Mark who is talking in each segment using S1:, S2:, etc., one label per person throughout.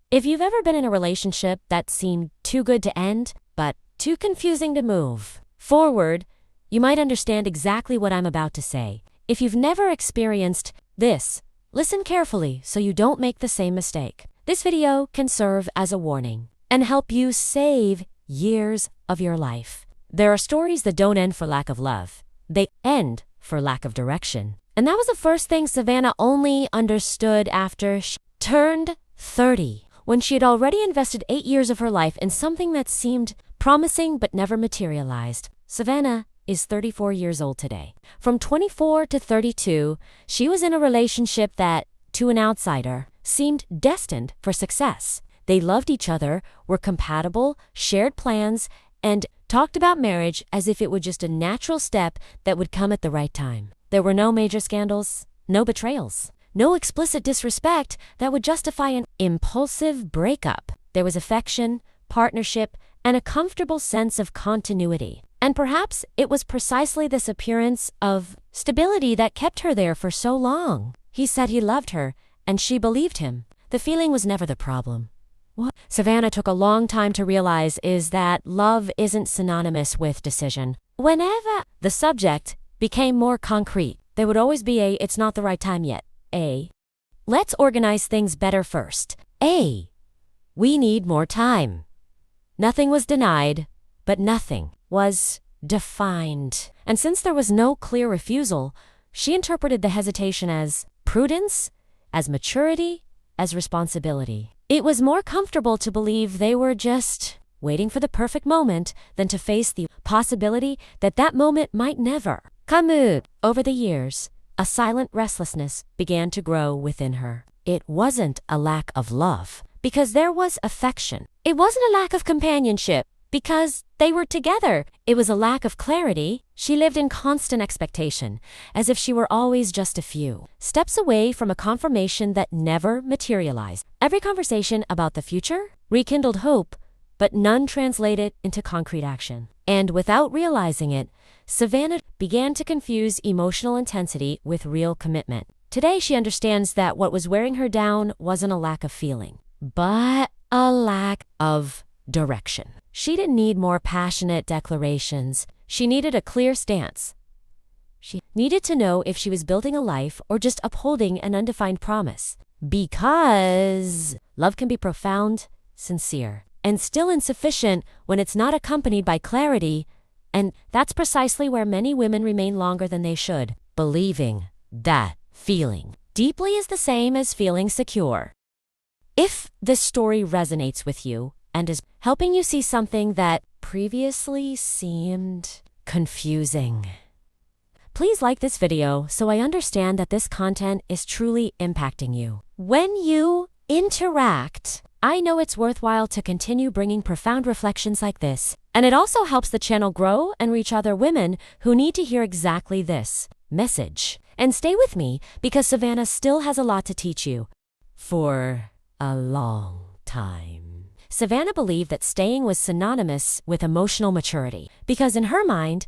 S1: If you've ever been in a relationship that seemed too good to end, but too confusing to move forward, you might understand exactly what I'm about to say. If you've never experienced this, listen carefully so you don't make the same mistake. This video can serve as a warning and help you save years of your life. There are stories that don't end for lack of love. They end for lack of direction. And that was the first thing Savannah only understood after she turned 30, when she had already invested 8 years of her life in something that seemed promising but never materialized. Savannah is 34 years old today. From 24 to 32, she was in a relationship that, to an outsider, seemed destined for success. They loved each other, were compatible, shared plans, and talked about marriage as if it were just a natural step that would come at the right time. There were no major scandals, no betrayals, no explicit disrespect that would justify an impulsive breakup. There was affection, partnership, and a comfortable sense of continuity. And perhaps it was precisely this appearance of stability that kept her there for so long. He said he loved her, and she believed him. The feeling was never the problem. What Savannah took a long time to realize is that love isn't synonymous with decision. Whenever the subject became more concrete, there would always be it's not the right time yet. Let's organize things better first. We need more time. Nothing was denied, but nothing was defined. And since there was no clear refusal, she interpreted the hesitation as prudence, as maturity, as responsibility. It was more comfortable to believe they were just waiting for the perfect moment than to face the possibility that that moment might never come. Over the years, a silent restlessness began to grow within her. It wasn't a lack of love, because there was affection. It wasn't a lack of companionship, because they were together. It was a lack of clarity. She lived in constant expectation, as if she were always just a few steps away from a confirmation that never materialized. Every conversation about the future rekindled hope, but none translated into concrete action. And without realizing it, Savannah began to confuse emotional intensity with real commitment. Today, she understands that what was wearing her down wasn't a lack of feeling, but a lack of direction. She didn't need more passionate declarations. She needed a clear stance. She needed to know if she was building a life or just upholding an undefined promise. Because love can be profound, sincere, and still insufficient when it's not accompanied by clarity. And that's precisely where many women remain longer than they should, believing that feeling deeply is the same as feeling secure. If this story resonates with you and is helping you see something that previously seemed confusing, please like this video so I understand that this content is truly impacting you. When you interact, I know it's worthwhile to continue bringing profound reflections like this, and it also helps the channel grow and reach other women who need to hear exactly this message. And stay with me, because Savannah still has a lot to teach you for a long time. Savannah believed that staying was synonymous with emotional maturity, because in her mind,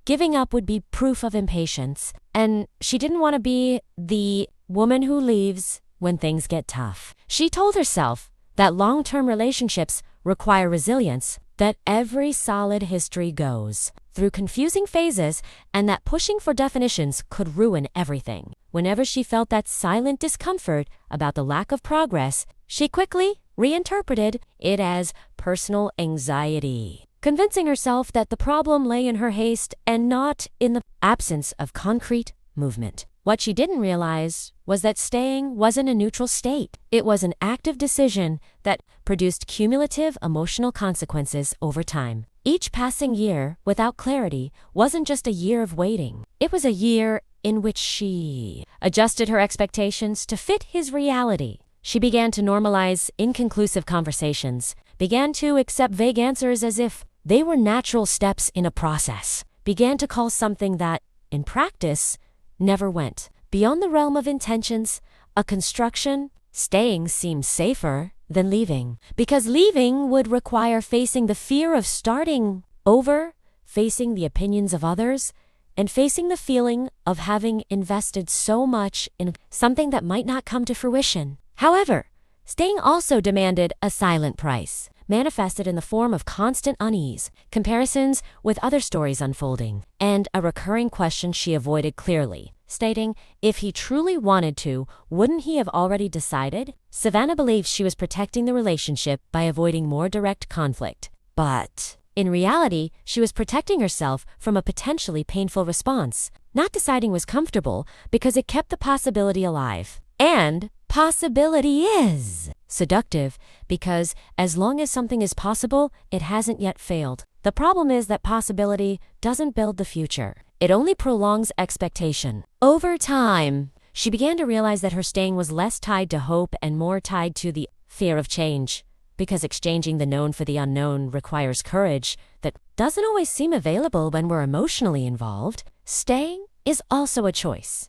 S1: giving up would be proof of impatience, and she didn't want to be the woman who leaves when things get tough. She told herself that long-term relationships require resilience, that every solid history goes through confusing phases, and that pushing for definitions could ruin everything. Whenever she felt that silent discomfort about the lack of progress, she quickly reinterpreted it as personal anxiety, convincing herself that the problem lay in her haste and not in the absence of concrete movement. What she didn't realize was that staying wasn't a neutral state. It was an active decision that produced cumulative emotional consequences over time. Each passing year without clarity wasn't just a year of waiting. It was a year in which she adjusted her expectations to fit his reality. She began to normalize inconclusive conversations, began to accept vague answers as if they were natural steps in a process, began to call something that, in practice, never went beyond the realm of intentions, a construction. Staying seemed safer than leaving, because leaving would require facing the fear of starting over, facing the opinions of others, and facing the feeling of having invested so much in something that might not come to fruition. However, Staying also demanded a silent price, manifested in the form of constant unease, comparisons with other stories unfolding, and a recurring question she avoided clearly, stating, if he truly wanted to, wouldn't he have already decided? Savannah believes she was protecting the relationship by avoiding more direct conflict. But in reality, she was protecting herself from a potentially painful response. Not deciding was comfortable because it kept the possibility alive. And possibility is seductive because as long as something is possible, it hasn't yet failed. The problem is that possibility doesn't build the future. It only prolongs expectation. Over time, she began to realize that her staying was less tied to hope and more tied to the fear of change. Because exchanging the known for the unknown requires courage that doesn't always seem available when we're emotionally involved, staying is also a choice.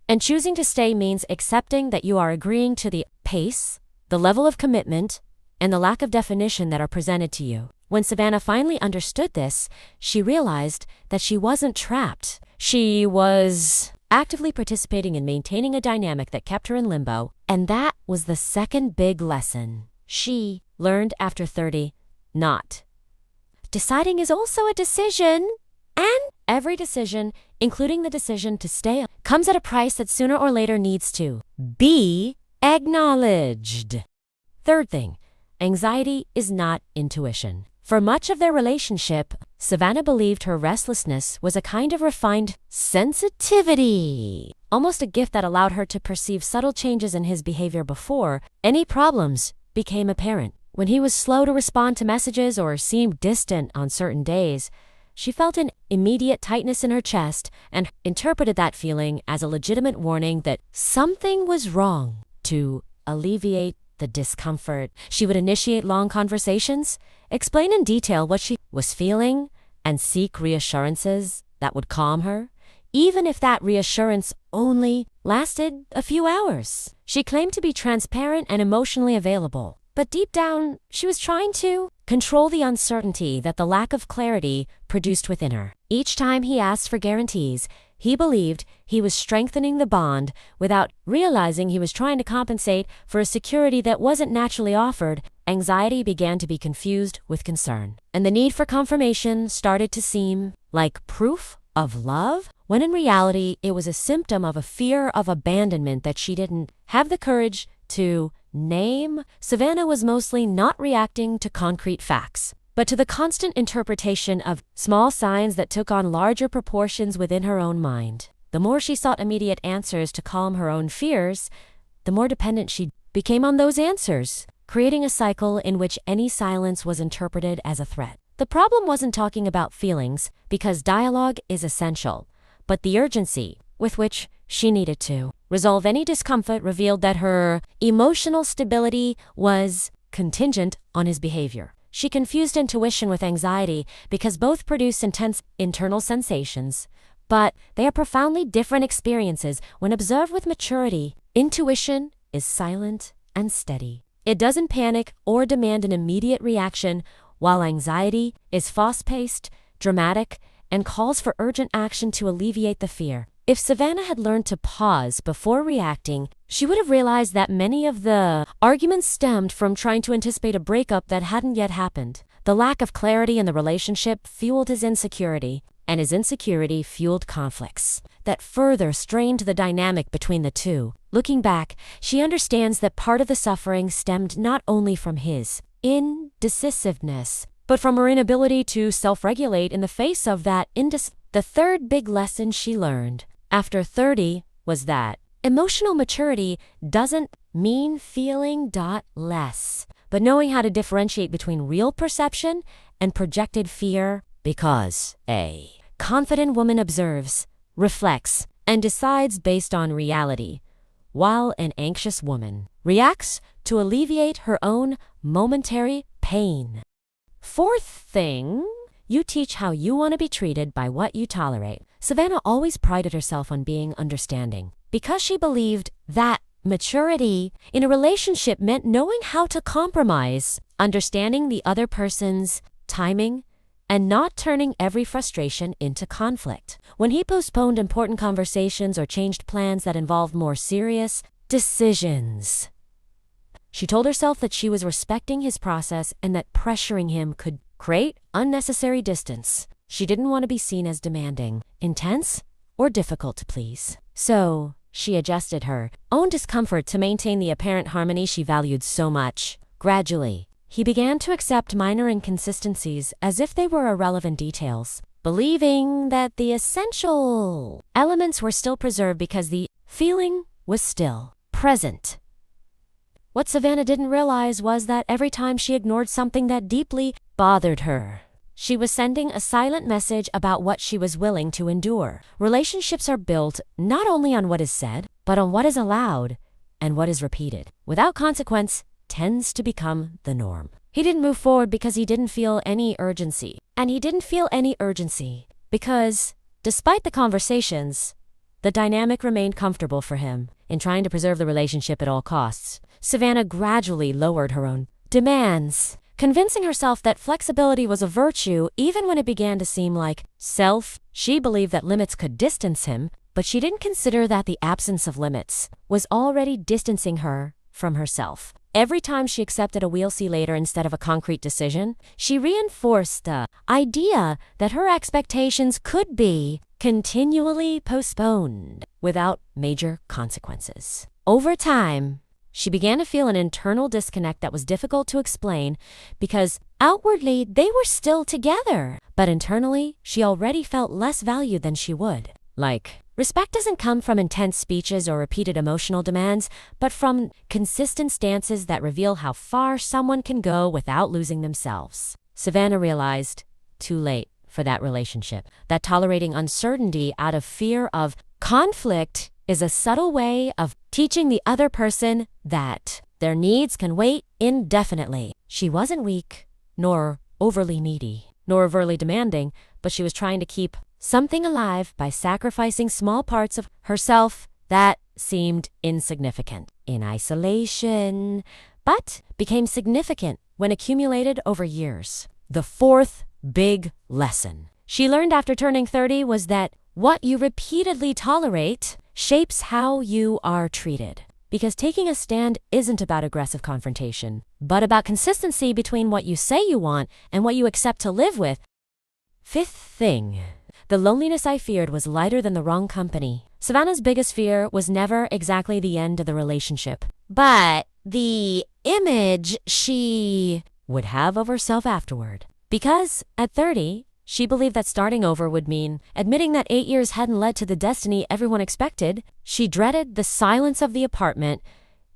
S1: And choosing to stay means accepting that you are agreeing to the pace, the level of commitment, and the lack of definition that are presented to you. When Savannah finally understood this, she realized that she wasn't trapped. She was actively participating in maintaining a dynamic that kept her in limbo, and that was the second big lesson she learned after 30, not. Deciding is also a decision, and every decision, including the decision to stay, comes at a price that sooner or later needs to be acknowledged. Third thing, anxiety is not intuition. For much of their relationship, Savannah believed her restlessness was a kind of refined sensitivity, almost a gift that allowed her to perceive subtle changes in his behavior before any problems became apparent. When he was slow to respond to messages or seemed distant on certain days, she felt an immediate tightness in her chest and interpreted that feeling as a legitimate warning that something was wrong. To alleviate the discomfort, she would initiate long conversations, explain in detail what she was feeling, and seek reassurances that would calm her, even if that reassurance only lasted a few hours. She claimed to be transparent and emotionally available, but deep down, she was trying to control the uncertainty that the lack of clarity produced within her. Each time he asked for guarantees, he believed he was strengthening the bond without realizing he was trying to compensate for a security that wasn't naturally offered. Anxiety began to be confused with concern, and the need for confirmation started to seem like proof of love, when in reality it was a symptom of a fear of abandonment that she didn't have the courage to name. Savannah was mostly not reacting to concrete facts, but to the constant interpretation of small signs that took on larger proportions within her own mind. The more she sought immediate answers to calm her own fears, the more dependent she became on those answers, creating a cycle in which any silence was interpreted as a threat. The problem wasn't talking about feelings, because dialogue is essential, but the urgency with which she needed to resolve any discomfort revealed that her emotional stability was contingent on his behavior. She confused intuition with anxiety because both produce intense internal sensations, but they are profoundly different experiences when observed with maturity. Intuition is silent and steady. It doesn't panic or demand an immediate reaction, while anxiety is fast-paced, dramatic, and calls for urgent action to alleviate the fear. If Savannah had learned to pause before reacting, she would have realized that many of the arguments stemmed from trying to anticipate a breakup that hadn't yet happened. The lack of clarity in the relationship fueled his insecurity, and his insecurity fueled conflicts that further strained the dynamic between the two. Looking back, she understands that part of the suffering stemmed not only from his indecisiveness, but from her inability to self-regulate in the face of that The third big lesson she learned after 30 was that emotional maturity doesn't mean feeling less, but knowing how to differentiate between real perception and projected fear, because a confident woman observes, reflects, and decides based on reality, while an anxious woman reacts to alleviate her own momentary pain. Fourth thing, you teach how you want to be treated by what you tolerate. Savannah always prided herself on being understanding, because she believed that maturity in a relationship meant knowing how to compromise, understanding the other person's timing, and not turning every frustration into conflict. When he postponed important conversations or changed plans that involved more serious decisions, She told herself that she was respecting his process and that pressuring him could create unnecessary distance. She didn't want to be seen as demanding, intense, or difficult to please. So, she adjusted her own discomfort to maintain the apparent harmony she valued so much. Gradually, he began to accept minor inconsistencies as if they were irrelevant details, believing that the essential elements were still preserved because the feeling was still present. What Savannah didn't realize was that every time she ignored something that deeply bothered her, she was sending a silent message about what she was willing to endure. Relationships are built not only on what is said, but on what is allowed and what is repeated. Without consequence tends to become the norm. He didn't move forward because he didn't feel any urgency. And he didn't feel any urgency because, despite the conversations, the dynamic remained comfortable for him. In trying to preserve the relationship at all costs, Savannah gradually lowered her own demands, convincing herself that flexibility was a virtue even when it began to seem like self. She believed that limits could distance him, but she didn't consider that the absence of limits was already distancing her from herself. Every time she accepted a "we'll see later" instead of a concrete decision, she reinforced the idea that her expectations could be continually postponed without major consequences. Over time, she began to feel an internal disconnect that was difficult to explain because outwardly they were still together, but internally she already felt less valued than she would. Respect doesn't come from intense speeches or repeated emotional demands, but from consistent stances that reveal how far someone can go without losing themselves. Savannah realized, too late for that relationship, that tolerating uncertainty out of fear of conflict is a subtle way of teaching the other person that their needs can wait indefinitely. She wasn't weak, nor overly needy, nor overly demanding, but she was trying to keep something alive by sacrificing small parts of herself that seemed insignificant in isolation, but became significant when accumulated over years. The fourth big lesson she learned after turning 30 was that what you repeatedly tolerate shapes how you are treated. Because taking a stand isn't about aggressive confrontation, but about consistency between what you say you want and what you accept to live with. Fifth thing. The loneliness I feared was lighter than the wrong company. Savannah's biggest fear was never exactly the end of the relationship, but the image she would have of herself afterward. Because, at 30, she believed that starting over would mean admitting that 8 years hadn't led to the destiny everyone expected. She dreaded the silence of the apartment,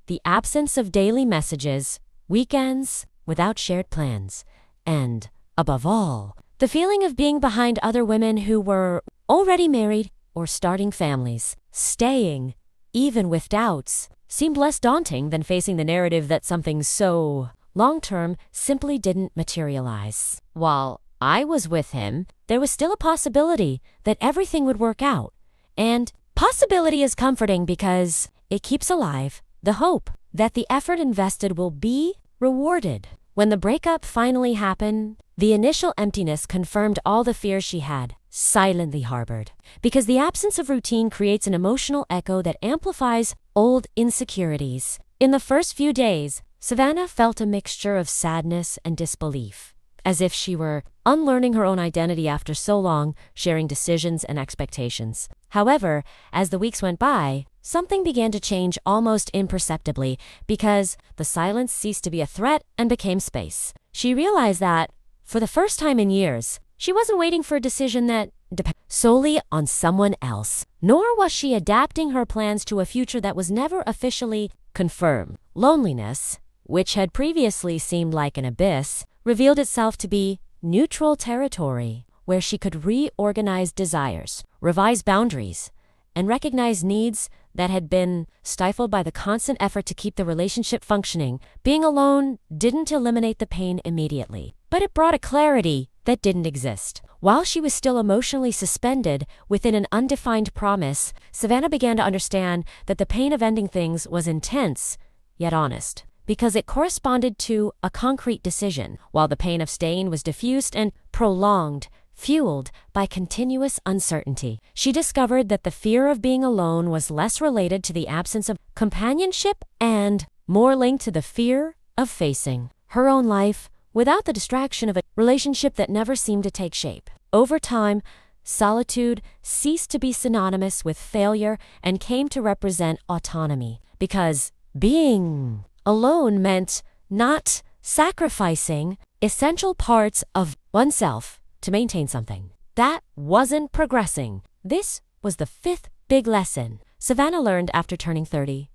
S1: the absence of daily messages, weekends without shared plans, and, above all, the feeling of being behind other women who were already married or starting families. Staying, even with doubts, seemed less daunting than facing the narrative that something so long-term simply didn't materialize. While I was with him, there was still a possibility that everything would work out. And possibility is comforting because it keeps alive the hope that the effort invested will be rewarded. When the breakup finally happened, the initial emptiness confirmed all the fears she had silently harbored. Because the absence of routine creates an emotional echo that amplifies old insecurities. In the first few days, Savannah felt a mixture of sadness and disbelief, as if she were unlearning her own identity after so long sharing decisions and expectations. However, as the weeks went by, something began to change almost imperceptibly because the silence ceased to be a threat and became space. She realized that, for the first time in years, she wasn't waiting for a decision that depended solely on someone else, nor was she adapting her plans to a future that was never officially confirmed. Loneliness, which had previously seemed like an abyss, revealed itself to be neutral territory where she could reorganize desires, revise boundaries, and recognize needs that had been stifled by the constant effort to keep the relationship functioning. Being alone didn't eliminate the pain immediately, but it brought a clarity that didn't exist. While she was still emotionally suspended within an undefined promise, Savannah began to understand that the pain of ending things was intense, yet honest, because it corresponded to a concrete decision, while the pain of staying was diffused and prolonged, fueled by continuous uncertainty. She discovered that the fear of being alone was less related to the absence of companionship and more linked to the fear of facing her own life without the distraction of a relationship that never seemed to take shape. Over time, solitude ceased to be synonymous with failure and came to represent autonomy, because being alone meant not sacrificing essential parts of oneself to maintain something. That wasn't progressing. This was the fifth big lesson Savannah learned after turning 30.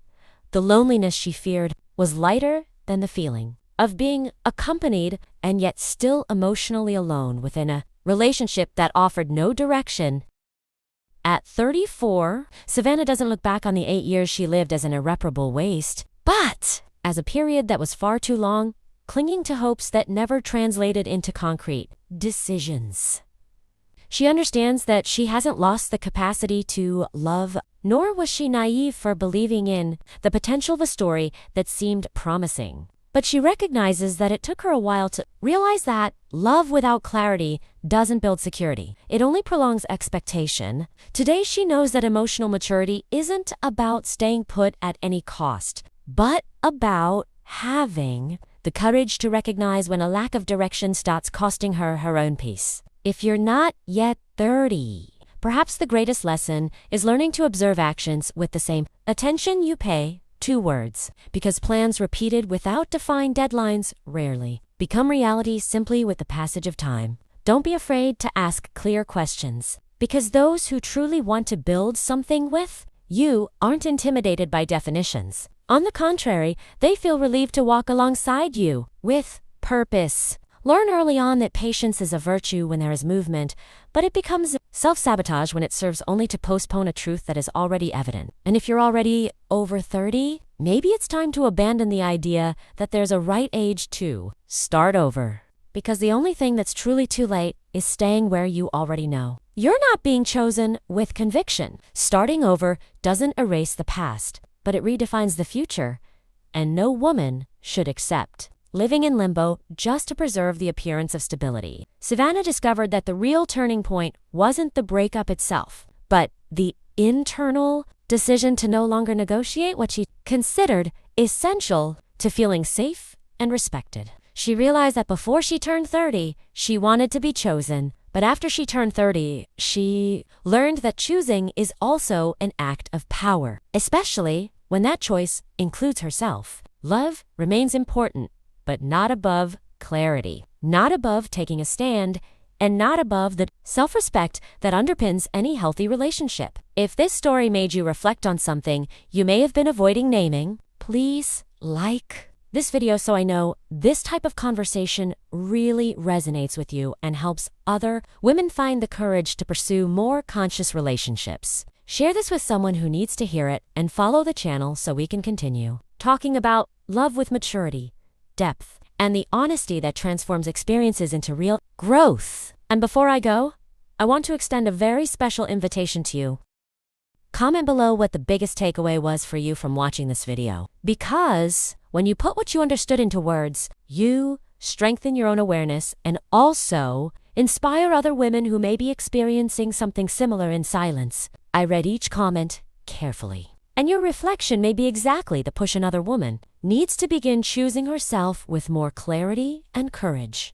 S1: The loneliness she feared was lighter than the feeling of being accompanied and yet still emotionally alone within a relationship that offered no direction. At 34, Savannah doesn't look back on the 8 years she lived as an irreparable waste, but as a period that was far too long, clinging to hopes that never translated into concrete decisions. She understands that she hasn't lost the capacity to love, nor was she naive for believing in the potential of a story that seemed promising. But she recognizes that it took her a while to realize that love without clarity doesn't build security. It only prolongs expectation. Today she knows that emotional maturity isn't about staying put at any cost, but about having the courage to recognize when a lack of direction starts costing her her own peace. If you're not yet 30, perhaps the greatest lesson is learning to observe actions with the same attention you pay to words, because plans repeated without defined deadlines rarely become reality simply with the passage of time. Don't be afraid to ask clear questions, because those who truly want to build something with you aren't intimidated by definitions. On the contrary, they feel relieved to walk alongside you with purpose. Learn early on that patience is a virtue when there is movement, but it becomes self-sabotage when it serves only to postpone a truth that is already evident. And if you're already over 30, maybe it's time to abandon the idea that there's a right age to start over. Because the only thing that's truly too late is staying where you already know. You're not being chosen with conviction. Starting over doesn't erase the past, but it redefines the future. And no woman should accept living in limbo just to preserve the appearance of stability. Savannah discovered that the real turning point wasn't the breakup itself, but the internal decision to no longer negotiate what she considered essential to feeling safe and respected. She realized that before she turned 30, she wanted to be chosen, but after she turned 30, she learned that choosing is also an act of power, especially when that choice includes herself. Love remains important, but not above clarity, not above taking a stand, and not above the self-respect that underpins any healthy relationship. If this story made you reflect on something you may have been avoiding naming, please like this video so I know this type of conversation really resonates with you and helps other women find the courage to pursue more conscious relationships. Share this with someone who needs to hear it and follow the channel so we can continue talking about love with maturity, depth, and the honesty that transforms experiences into real growth. And before I go, I want to extend a very special invitation to you. Comment below what the biggest takeaway was for you from watching this video. Because when you put what you understood into words, you strengthen your own awareness and also inspire other women who may be experiencing something similar in silence. I read each comment carefully. And your reflection may be exactly the push another woman needs to begin choosing herself with more clarity and courage.